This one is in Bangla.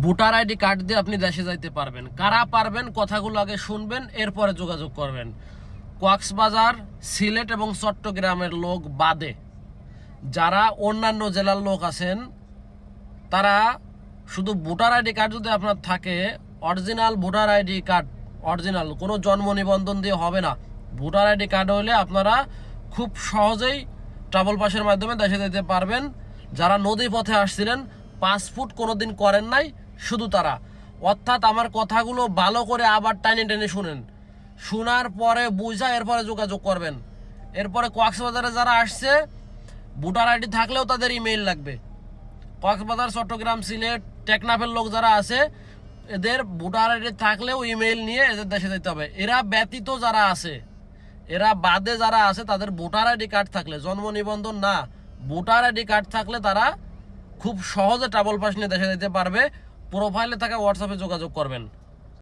ভোটার আইডি কার্ড দিয়ে আপনি দেশে যাইতে পারবেন। কারা পারবেন কথাগুলো আগে শুনবেন, এরপরে যোগাযোগ করবেন। কক্সবাজার, সিলেট এবং চট্টগ্রামের লোক বাদে যারা অন্যান্য জেলার লোক আছেন, তারা শুধু ভোটার আইডি কার্ড যদি আপনার থাকে, original voter ID card, original কোনো জন্ম নিবন্ধন দিয়ে হবে না, ভোটার আইডি কার্ড হলে আপনারা খুব সহজেই ট্রাভেল পাসের মাধ্যমে দেশে যেতে পারবেন। যারা নদী পথে আসছিলেন, পাসপোর্ট কোনোদিন করেন নাই, শুধু তারা। অর্থাৎ আমার কথাগুলো ভালো করে আবার টাইনে টেনে শুনেন, শোনার পরে বুঝা এরপরে যোগাযোগ করবেন। এরপরে কক্সবাজারে যারা আসছে, ভোটার আইডি থাকলেও তাদের ইমেইল লাগবে। কক্সবাজার, চট্টগ্রাম, সিলেট, টেকনাফের লোক যারা আছে, এদের ভোটার আইডি থাকলেও ইমেইল নিয়ে এদের দেশে যেতে হবে। এরা ব্যতীত যারা আছে, এরা বাদে যারা আছে, তাদের ভোটার আইডি কার্ড থাকলে, জন্ম নিবন্ধন না, ভোটার আইডি কার্ড থাকলে তারা খুব সহজে ট্রাভেল পাস নিয়ে দেশে যেতে পারবে। প্রোফাইলে থাকা হোয়াটসঅ্যাপে যোগাযোগ করবেন।